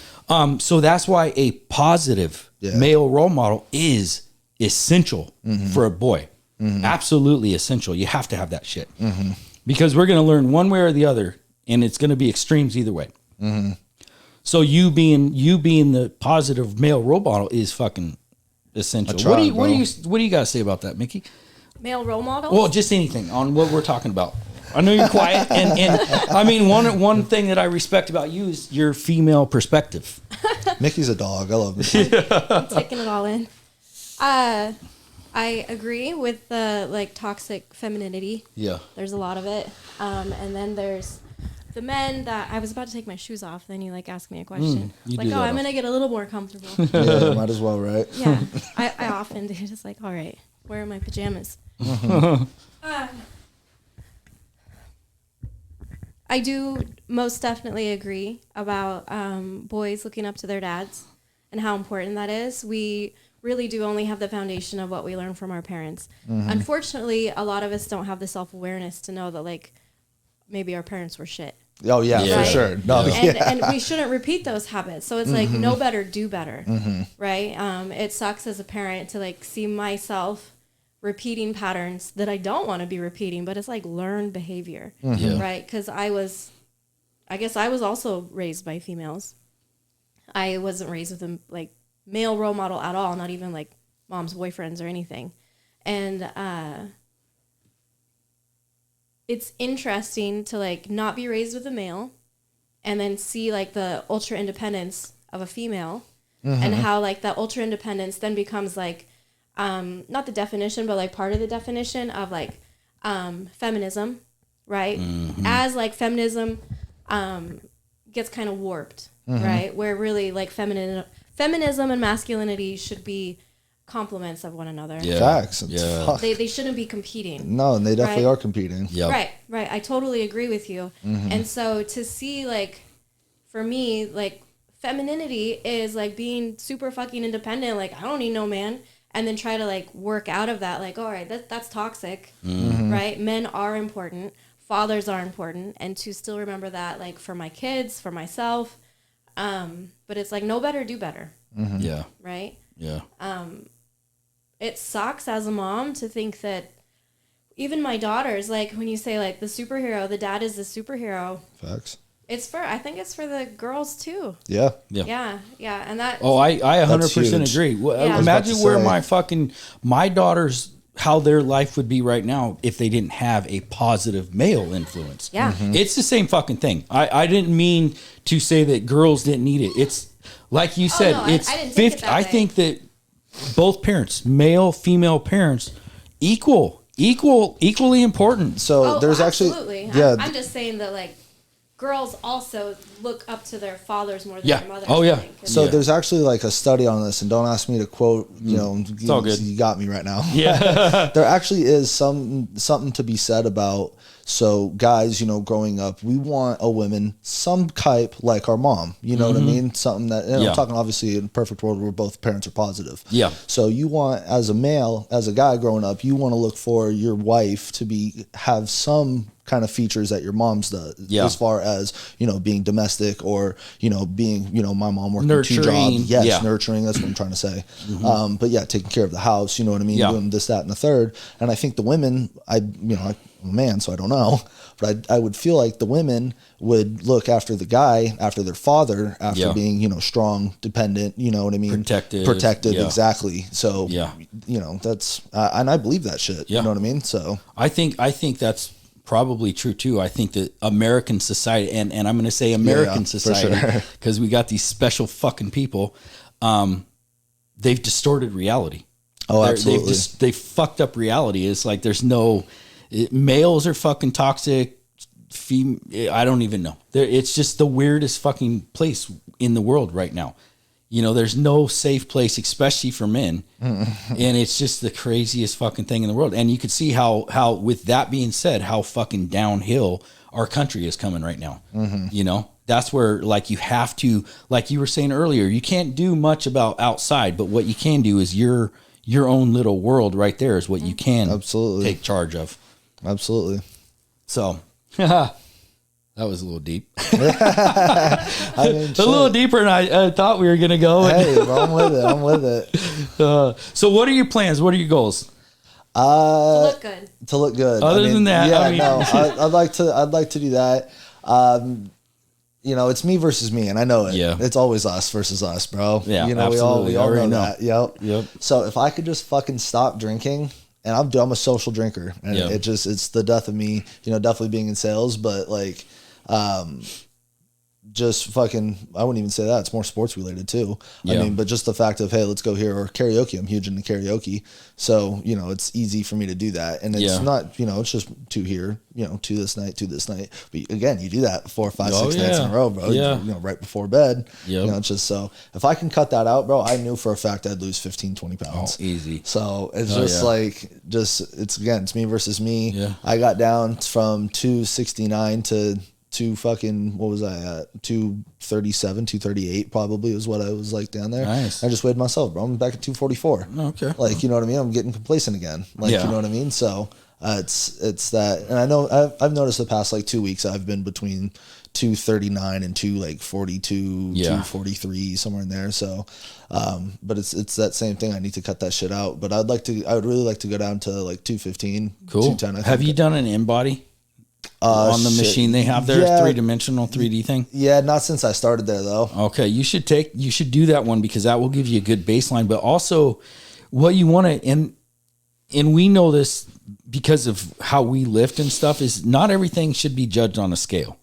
So that's why a positive male role model is essential for a boy. Absolutely essential. You have to have that shit. Because we're going to learn one way or the other, and it's going to be extremes either way. So you being the positive male role model is fucking essential. What do you got to say about that, Mickey? Male role models? Well, just anything on what we're talking about. I know you're quiet, and I mean one thing that I respect about you is your female perspective. Mickey's a dog. I love it. I'm taking it all in. I agree with the toxic femininity. Yeah. There's a lot of it. And then there's the men that I was about to take my shoes off. Then you ask me a question. I'm going to get a little more comfortable. Yeah, might as well, right? Yeah. I often do just all right, where are my pajamas? I do most definitely agree about boys looking up to their dads and how important that is. We really do only have the foundation of what we learn from our parents. Unfortunately, a lot of us don't have the self-awareness to know that maybe our parents were shit. Oh yeah, right? For sure. No, and we shouldn't repeat those habits. So it's know better, do better, right? It sucks as a parent to see myself repeating patterns that I don't want to be repeating, but it's learned behavior, right? Because I guess I was also raised by females. I wasn't raised with a male role model at all, not even mom's boyfriends or anything. And it's interesting to not be raised with a male and then see the ultra independence of a female and how that ultra independence then becomes not the definition, but part of the definition of feminism, right? As feminism gets kind of warped, right? Where really feminism and masculinity should be complements of one another. Yeah. Facts. Yeah. They shouldn't be competing. No, and they definitely are competing. Yep. Right. I totally agree with you. Mm-hmm. And so to see, like, for me, like, femininity is like being super fucking independent. Like, I don't need no man. And then try to like work out of that. Like, all right, that's toxic, right? Men are important. Fathers are important. And to still remember that, like, for my kids, for myself. But it's like, know better, do better. Mm-hmm. Yeah. Right? Yeah. It sucks as a mom to think that even my daughters, like, when you say, like, the superhero, the dad is the superhero. Facts. I think it's for the girls too. Yeah. And that. Oh, I 100% agree. Well, imagine where my daughters, how their life would be right now if they didn't have a positive male influence. Yeah. Mm-hmm. It's the same fucking thing. I didn't mean to say that girls didn't need it. It's like you said, it's I didn't 50. think it that I way. think that both parents, male, female parents, equally important. So there's absolutely. actually, yeah. I'm just saying that, like, girls also look up to their fathers more than their mothers. Oh, yeah. So there's actually like a study on this, and don't ask me to quote, it's all good. You got me right now. Yeah. There actually is something to be said about, so guys, growing up, we want a woman some type like our mom, you know what I mean? Something that, I'm talking obviously in a perfect world where both parents are positive. Yeah. So you want, as a male, as a guy growing up, you want to look for your wife to have some kind of features that your mom's does, as far as being domestic, or being my mom working nurturing. 2 jobs, nurturing, that's what I'm trying to say. But taking care of the house, you know what I mean, doing this, that, and the third. And I think the women, I'm a man, so I don't know, but I would feel like the women would look after the guy, after their father, after being strong, dependent, you know what I mean, protected, exactly. So that's and I believe that shit, you know what I mean. So I think that's probably true too. I think that American society, and I'm going to say American society, because we got these special fucking people, they've distorted reality. Oh, absolutely. They've fucked up reality. It's like there's males are fucking toxic. I don't even know. It's just the weirdest fucking place in the world right now. There's no safe place, especially for men. And it's just the craziest fucking thing in the world. And you could see how, with that being said, how fucking downhill our country is coming right now. That's where, like, you have to, like you were saying earlier, you can't do much about outside, but what you can do is your own little world right there is what you can take charge of. Absolutely. So, that was a little deep. A little deeper than I thought we were going to go. Hey, I'm with it. So what are your plans? What are your goals? To look good. Other than that, I'd like to do that. It's me versus me, and I know it. Yeah. It's always us versus us, bro. Yeah, absolutely. We all know that. Yep. So if I could just fucking stop drinking, and I'm a social drinker, and it's the death of me, definitely being in sales, but like, just fucking, I wouldn't even say that. It's more sports related too. I mean, but just the fact of, hey, let's go here, or karaoke. I'm huge into karaoke. So, it's easy for me to do that. And it's not, it's just 2 here, 2 this night, 2 this night. But again, you do that 4, 5, 6 nights in a row, bro. Right before bed. It's just, so if I can cut that out, bro, I knew for a fact I'd lose 15, 20 pounds. Oh, easy. So it's it's me versus me. Yeah. I got down from 269 to what was I at? 237, 238 probably was what I was like down there. Nice. I just weighed myself, bro. I'm back at 244. Okay. Like, you know what I mean? I'm getting complacent again. Like, you know what I mean? So it's that. And I know I've noticed the past like 2 weeks I've been between 239 and 242, 243, somewhere in there. So, but it's that same thing. I need to cut that shit out. But I would really like to go down to like 215, cool. 210. Have you done an in-body? On the machine they have there, 3-dimensional 3D thing? Yeah, not since I started there though. Okay, you should do that one, because that will give you a good baseline. But also, what you want to, and we know this because of how we lift and stuff, is not everything should be judged on a scale.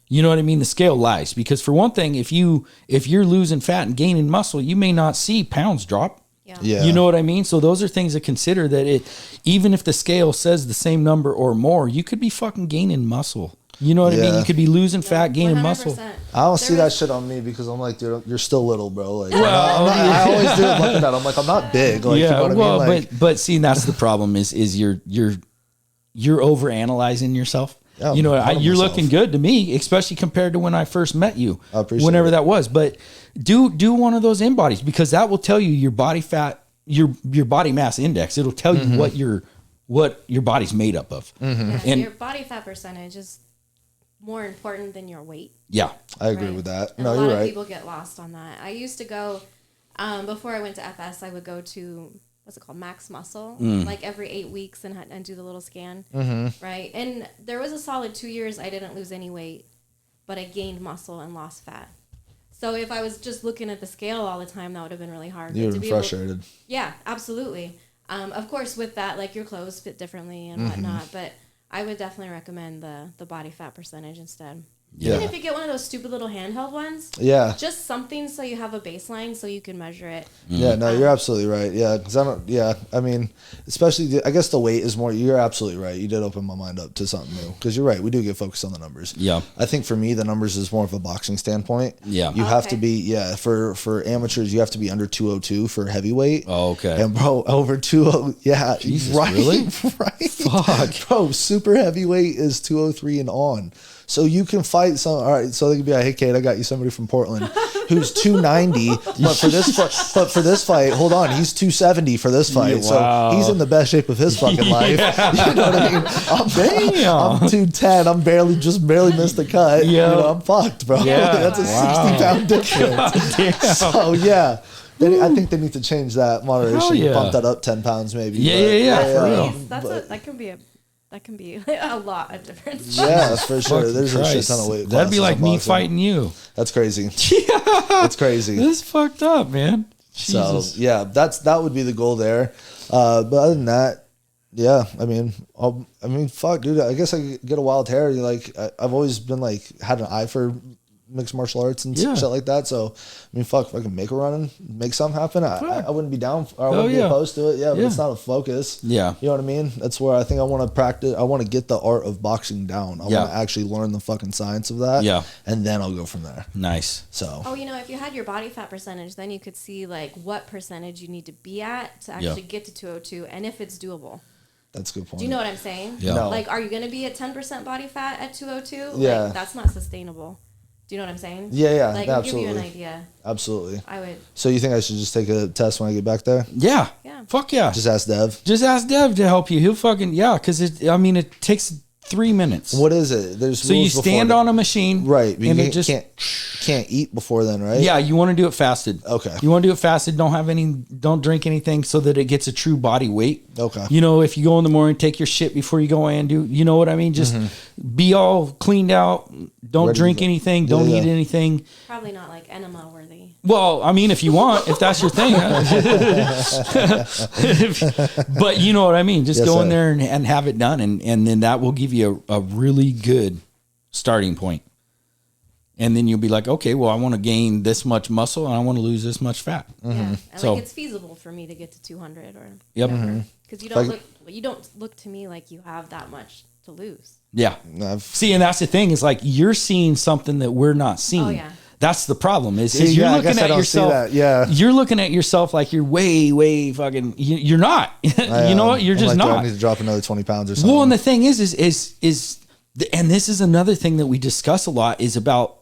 You know what I mean? The scale lies, because for one thing, if you're losing fat and gaining muscle, you may not see pounds drop. Yeah. You know what I mean? So those are things to consider, that even if the scale says the same number or more, you could be fucking gaining muscle. You know what I mean? You could be losing fat, gaining 100%. Muscle. I don't see that shit on me because I'm like, dude, you're still little, bro. Like, I always do it like that. I'm like, I'm not big. Like, you know what I mean? Like, but see, that's the problem is you're over analyzing yourself. Oh, you know, you're looking good to me, especially compared to when I first met you, whenever that was. But do one of those in-bodies, because that will tell you your body fat, your body mass index. It'll tell you what your body's made up of. Yeah, and your body fat percentage is more important than your weight. Yeah, I agree with that. And a lot of people get lost on that. I used to go, before I went to FS, I would go to, what's it called, Max Muscle, like every 8 weeks and do the little scan, right? And there was a solid 2 years I didn't lose any weight, but I gained muscle and lost fat. So if I was just looking at the scale all the time, that would have been really hard. You would have been frustrated. Yeah, absolutely. Of course, with that, like, your clothes fit differently and whatnot, but I would definitely recommend the body fat percentage instead. Yeah. Even if you get one of those stupid little handheld ones, just something so you have a baseline so you can measure it. Yeah, no, you're absolutely right. Yeah, because I mean, especially, I guess the weight is more, you're absolutely right. You did open my mind up to something new, because you're right. We do get focused on the numbers. Yeah. I think for me, the numbers is more of a boxing standpoint. Yeah. You have to be, for amateurs, you have to be under 202 for heavyweight. Oh, okay. And bro, over 20, yeah. Jesus, right? Really? Right. Fuck. Bro, super heavyweight is 203 and on. So you can fight some. All right, so they can be like, "Hey, Cade, I got you somebody from Portland who's 290, but for this fight, hold on, he's 270 for this fight. Wow. So he's in the best shape of his fucking life. You know what I mean? I'm 210. I'm barely missed the cut. You know, I'm fucked, bro. Yeah. That's a 60-pound difference. So yeah. I think they need to change that moderation, bump that up 10 pounds maybe. Yeah, for real. That can be a lot of difference. Yeah, for sure. There's a shit ton of weight. That'd be like me fighting you. That's crazy. Yeah, that's crazy. That's fucked up, man. Jesus. So yeah, that would be the goal there. But other than that, yeah, I mean, fuck, dude. I guess I get a wild hair. Like, I've always been like had an eye for mixed martial arts and shit like that. So I mean, fuck, if I can make a run and make something happen, I wouldn't be down. I wouldn't be opposed to it. Yeah, but it's not a focus. Yeah, you know what I mean. That's where I think I want to practice. I want to get the art of boxing down. I want to actually learn the fucking science of that. Yeah, and then I'll go from there. Nice. So. Oh, if you had your body fat percentage, then you could see like what percentage you need to be at to actually get to 202, and if it's doable. That's a good point. Do you know what I'm saying? Yeah. No. Like, are you going to be at 10% body fat at 202? Yeah. Like, that's not sustainable. Do you know what I'm saying? Yeah, like, absolutely. I'll give you an idea. Absolutely. I would. So you think I should just take a test when I get back there? Yeah. Yeah. Fuck yeah. Just ask Dev. Just ask Dev to help you. He'll fucking, because it takes 3 minutes. What is it? There's so you stand on a machine. Right. And you just can't eat before then, right? Yeah, you want to do it fasted. Okay. You want to do it fasted, don't drink anything so that it gets a true body weight. Okay. If you go in the morning, take your shit before you go and do, you know what I mean? Just be all cleaned out. Don't drink anything. Don't eat anything. Probably not like enema worthy. Well, I mean, if you want, if that's your thing. But you know what I mean? Just go in there and have it done. And then that will give you a really good starting point. And then you'll be like, okay, well, I want to gain this much muscle and I want to lose this much fat. Yeah. And it's feasible for me to get to 200 or because you don't look to me like you have that much to lose. Yeah. See, and that's the thing is like you're seeing something that we're not seeing. Oh yeah. That's the problem is you're looking at yourself. Yeah. You're looking at yourself like you're way fucking. You're not. You know what? You're just not. I need to drop another 20 pounds or something. Well, and the thing is, and this is another thing that we discuss a lot is about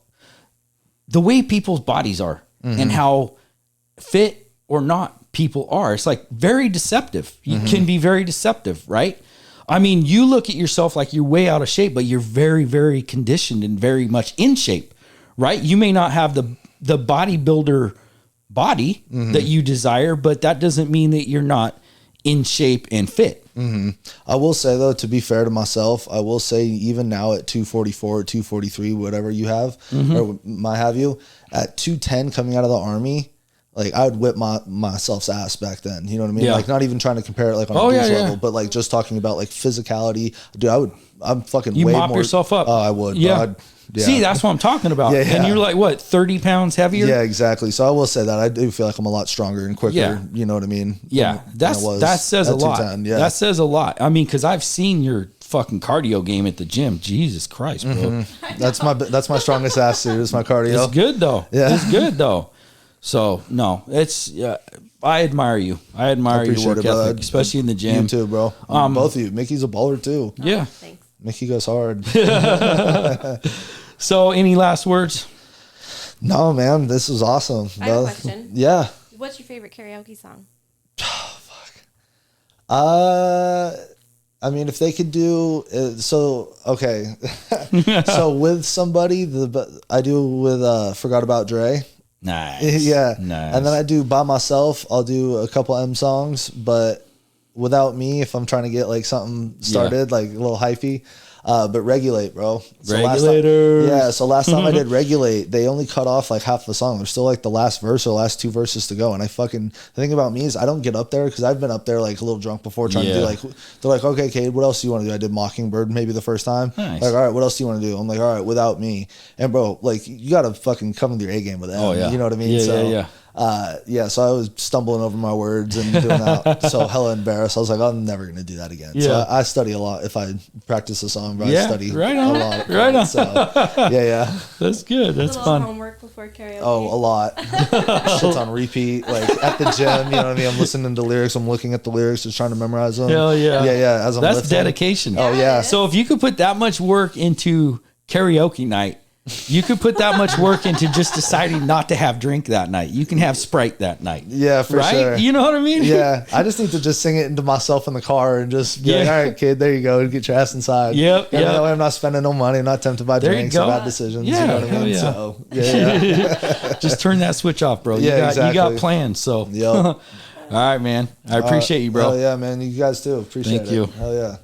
the way people's bodies are and how fit or not people are. It's like very deceptive. You can be very deceptive, right? I mean, you look at yourself like you're way out of shape, but you're very, very conditioned and very much in shape, right? You may not have the bodybuilder body that you desire, but that doesn't mean that you're not in shape and fit. I will say though, to be fair to myself, I will say even now at 244, 243, whatever you have, or might have you, at 210 coming out of the army, like I would whip myself's ass back then. You know what I mean? Yeah. Like not even trying to compare it like on a beach level, but like just talking about like physicality. Dude, I'm fucking you way mop more. yourself up. Oh, I would. Yeah. Yeah. See, that's what I'm talking about. Yeah. And you're like, what, 30 pounds heavier? Yeah, exactly. So I will say that I do feel like I'm a lot stronger and quicker. Yeah. You know what I mean? Yeah. That says a lot. Yeah. That says a lot. I mean, because I've seen your fucking cardio game at the gym. Jesus Christ, bro. Mm-hmm. That's my strongest ass suit. It's my cardio. It's good though. Yeah. It's good though. So no, it's I admire you. I admire your work ethic, especially in the gym. You too, bro. Both of you. Mickey's a baller too. Yeah. Thanks. Mickey goes hard. So, any last words? No, man. This was awesome. I have a question. Yeah. What's your favorite karaoke song? Oh, fuck. I mean, if they could do okay. So with somebody, I do with Forgot About Dre. Nice. Yeah. Nice. And then I do by myself. I'll do a couple M songs, but without me, if I'm trying to get like something started, like a little hypey. But Regulate, bro. So Regulators. So last time I did Regulate, they only cut off like half the song. There's still like the last verse or last two verses to go. And the thing about me is I don't get up there because I've been up there like a little drunk before trying to do like, they're like, okay, Cade, what else do you want to do? I did Mockingbird maybe the first time. Nice. Like, all right, what else do you want to do? I'm like, all right, Without Me. And bro, like you got to fucking come with your A game with that. Oh, yeah. You know what I mean? So I was stumbling over my words and doing that. So hella embarrassed. I was like, I'm never going to do that again. Yeah. So I study a lot. If I practice a song, but I study right on. a lot. Right on. So, yeah. That's good. That's fun. Homework before karaoke. Oh, a lot. Shit's on repeat. Like at the gym, you know what I mean? I'm listening to lyrics. I'm looking at the lyrics, just trying to memorize them. Hell yeah. Yeah. As I'm That's lifting. dedication. Oh, yeah. So if you could put that much work into karaoke night, you could put that much work into just deciding not to have drink that night. You can have Sprite that night. Yeah, for sure. You know what I mean? Yeah. I just need to just sing it into myself in the car and just be like, all right, kid, there you go. Get your ass inside. Yep. That way I'm not spending no money. I'm not tempted by There drinks you or go. bad decisions. Yeah, You know what I mean? yeah. So, yeah. Just turn that switch off, bro. Yeah, You exactly. got plans. So, Yep. all right, man. I appreciate you, bro. Hell yeah, man. You guys too. Appreciate it. Thank you. Hell yeah.